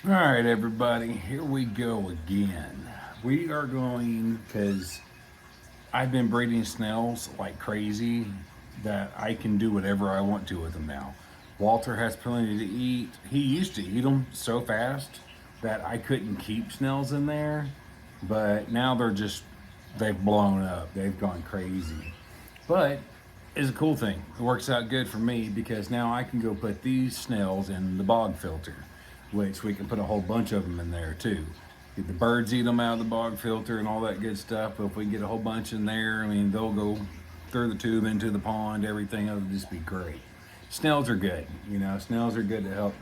All right, everybody, here we go again. We are going because I've been breeding snails like crazy that I can do whatever I want to with them now. Walter has plenty to eat. He used to eat them so fast that I couldn't keep snails in there, but now they've blown up. They've gone crazy. But it's a cool thing. It works out good for me because now I can go put these snails in the bog filter, which we can put a whole bunch of them in there too. The birds eat them out of the bog filter and all that good stuff. But if we get a whole bunch in there, I mean, they'll go through the tube into the pond, everything. It'll just be great. Snails are good. Snails are good to help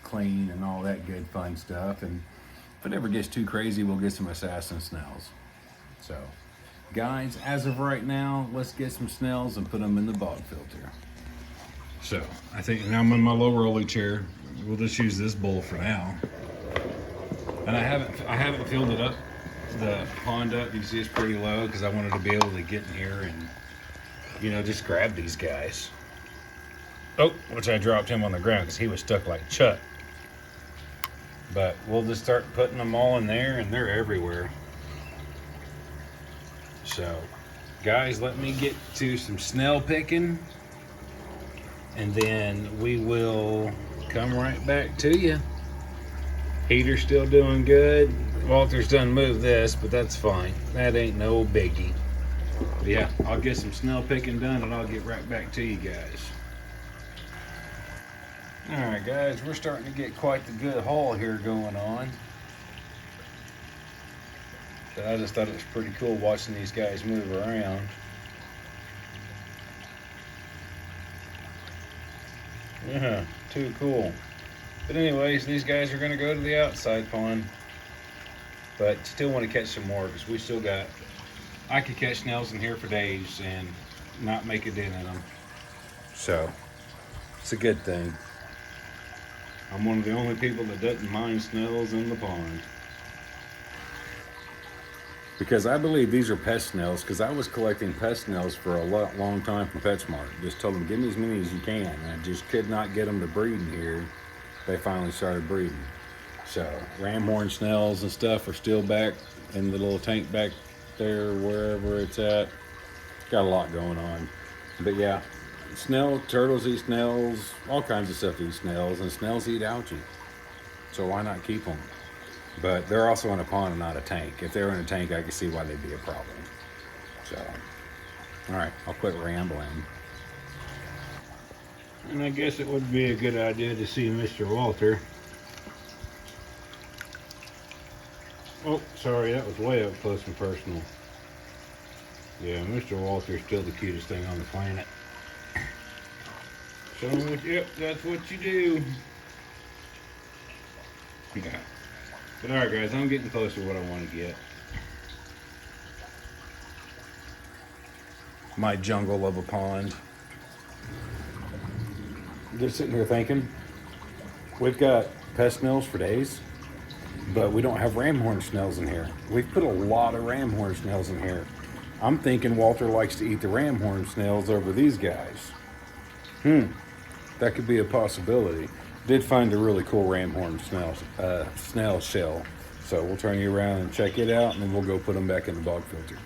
clean and all that good fun stuff. And if it ever gets too crazy, we'll get some assassin snails. So, guys, as of right now, let's get some snails and put them in the bog filter. So, I think now I'm in my low rolly chair. We'll just use this bowl for now. And I haven't filled it up, the pond up. You can see it's pretty low because I wanted to be able to get in here and, just grab these guys. Oh, which I dropped him on the ground because he was stuck like Chuck. But we'll just start putting them all in there, and they're everywhere. So, guys, let me get to some snail picking, and then we will come right back to you. Heater's still doing good. Walter's done moved this, but that's fine. That ain't no biggie. But yeah, I'll get some snail picking done, and I'll get right back to you guys. Alright guys, we're starting to get quite the good haul here going on. But I just thought it was pretty cool watching these guys move around. Yeah, too cool. But anyways, these guys are going to go to the outside pond. But still want to catch some more because I could catch snails in here for days and not make a dent in them. So, it's a good thing. I'm one of the only people that doesn't mind snails in the pond. Because I believe these are pest snails, because I was collecting pest snails for a long time from PetSmart. Just told them, give me as many as you can. And I just could not get them to breed in here. They finally started breeding. So, ramhorn snails and stuff are still back in the little tank back there, wherever it's at. Got a lot going on. But yeah, turtles eat snails, all kinds of stuff eat snails, and snails eat algae. So why not keep them? But they're also in a pond and not a tank. If they were in a tank, I could see why they'd be a problem. So, all right, I'll quit rambling. And I guess it would be a good idea to see Mr. Walter. Oh, sorry, that was way up close and personal. Yeah, Mr. Walter's still the cutest thing on the planet. So, yep, that's what you do. Yeah. But alright guys, I'm getting close to what I want to get. My jungle of a pond. Just sitting here thinking, we've got pest snails for days, but we don't have ramhorn snails in here. We've put a lot of ramhorn snails in here. I'm thinking Walter likes to eat the ramhorn snails over these guys. That could be a possibility. Did find a really cool ramhorn snail shell. So we'll turn you around and check it out, and then we'll go put them back in the bog filter.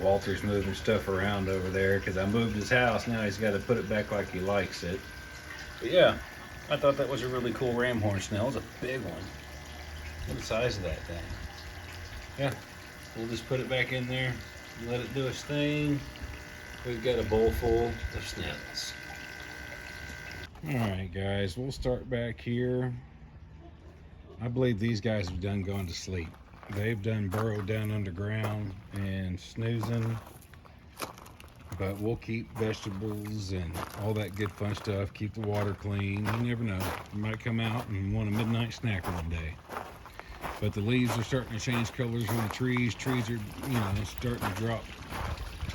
Walter's moving stuff around over there because I moved his house. Now he's got to put it back like he likes it. But yeah, I thought that was a really cool ramhorn snail. It was a big one. Look at the size of that thing. Yeah, we'll just put it back in there and let it do its thing. We've got a bowl full of snails. Alright guys, we'll start back here. I believe these guys have done gone to sleep. They've done burrowed down underground and snoozing. But we'll keep vegetables and all that good fun stuff. Keep the water clean. You never know. You might come out and want a midnight snack one day. But the leaves are starting to change colors on the trees. Trees are, starting to drop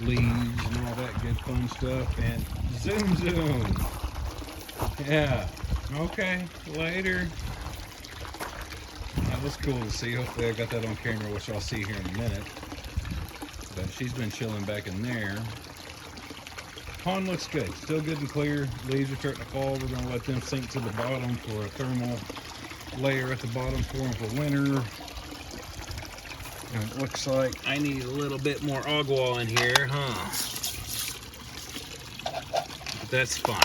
leaves and all that good fun stuff. And zoom. Yeah. Okay. Later. That was cool to see. Hopefully I got that on camera, which I'll see here in a minute. But she's been chilling back in there. Pond looks good, still good and clear. Leaves are starting to fall. We're going to let them sink to the bottom for a thermal layer at the bottom for them for winter. And it looks like I need a little bit more agua in here, huh? But that's fine.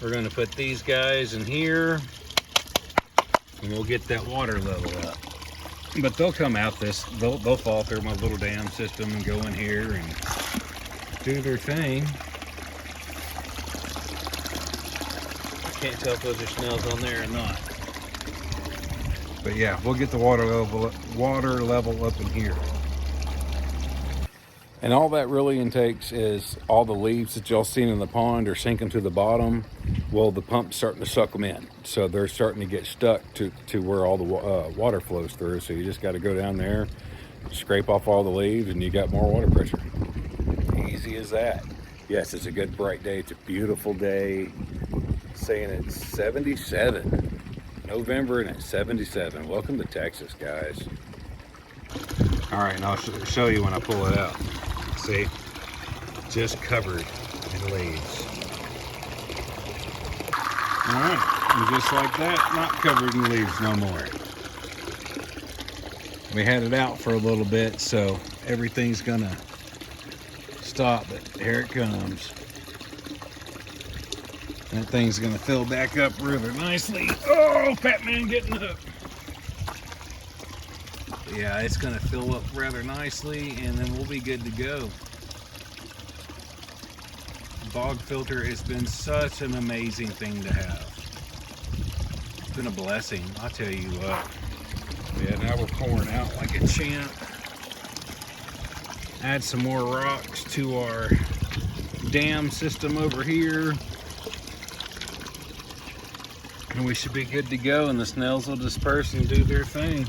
We're going to put these guys in here and we'll get that water level up. But they'll come out this, they'll fall through my little dam system and go in here and do their thing. I can't tell if those are snails on there or not. But yeah, we'll get the water level up in here. And all that really takes is all the leaves that y'all seen in the pond are sinking to the bottom. Well, the pump's starting to suck them in. So they're starting to get stuck to where all the water flows through. So you just got to go down there, scrape off all the leaves, and you got more water pressure. Easy as that. Yes, it's a good bright day. It's a beautiful day. Saying it's 77. November and it's 77. Welcome to Texas, guys. All right, and I'll show you when I pull it out. See, just covered in leaves. All right, and just like that, not covered in leaves no more. We had it out for a little bit, so everything's gonna stop, but here it comes. That thing's gonna fill back up rather nicely. Oh, fat man getting up. Yeah, it's gonna fill up rather nicely and then we'll be good to go. Bog filter has been such an amazing thing to have. It's been a blessing, I'll tell you what. Yeah, now we're pouring out like a champ. Add some more rocks to our dam system over here. And we should be good to go and the snails will disperse and do their thing.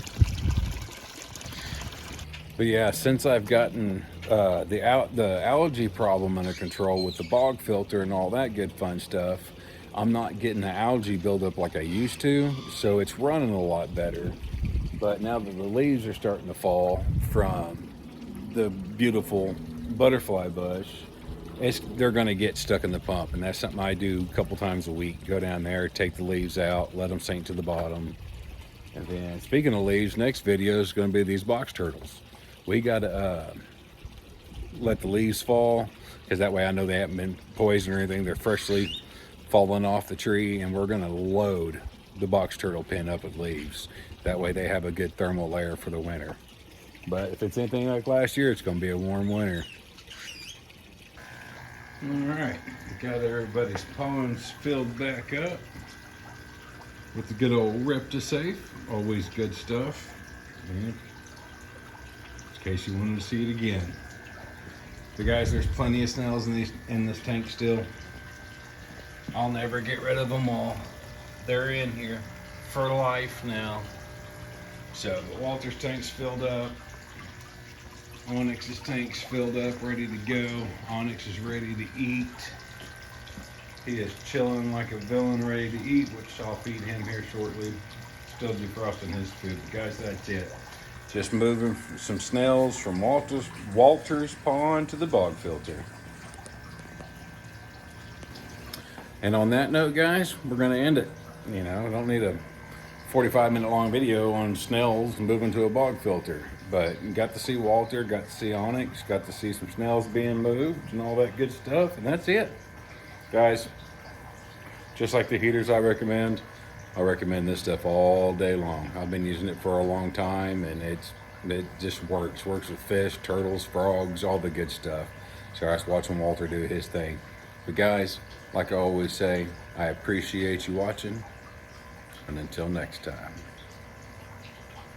But yeah, since I've gotten the algae problem under control with the bog filter and all that good fun stuff, I'm not getting the algae buildup like I used to, so it's running a lot better. But now that the leaves are starting to fall from the beautiful butterfly bush, they're going to get stuck in the pump, and that's something I do a couple times a week. Go down there, take the leaves out, let them sink to the bottom. And then, speaking of leaves, next video is going to be these box turtles. We got to let the leaves fall, because that way I know they haven't been poisoned or anything. They're freshly falling off the tree, and we're going to load the box turtle pen up with leaves. That way they have a good thermal layer for the winter. But if it's anything like last year, it's going to be a warm winter. All right, got everybody's ponds filled back up with the good old Reptisafe. Always good stuff. And in case you wanted to see it again. But guys, there's plenty of snails in this tank still. I'll never get rid of them all. They're in here for life now. So Walter's tank's filled up. Onyx's tank's filled up, ready to go. Onyx is ready to eat. He is chilling like a villain, ready to eat, which I'll feed him here shortly. Still defrosting his food. But guys, that's it. Just moving some snails from Walter's pond to the bog filter. And on that note, guys, we're going to end it. You know, I don't need a 45-minute long video on snails and moving to a bog filter. But you got to see Walter, got to see Onyx, got to see some snails being moved and all that good stuff, and that's it. Guys, just like the heaters I recommend this stuff all day long. I've been using it for a long time, and it just works with fish, turtles, frogs, all the good stuff. So I was watching Walter do his thing. But guys, like I always say, I appreciate you watching, and until next time.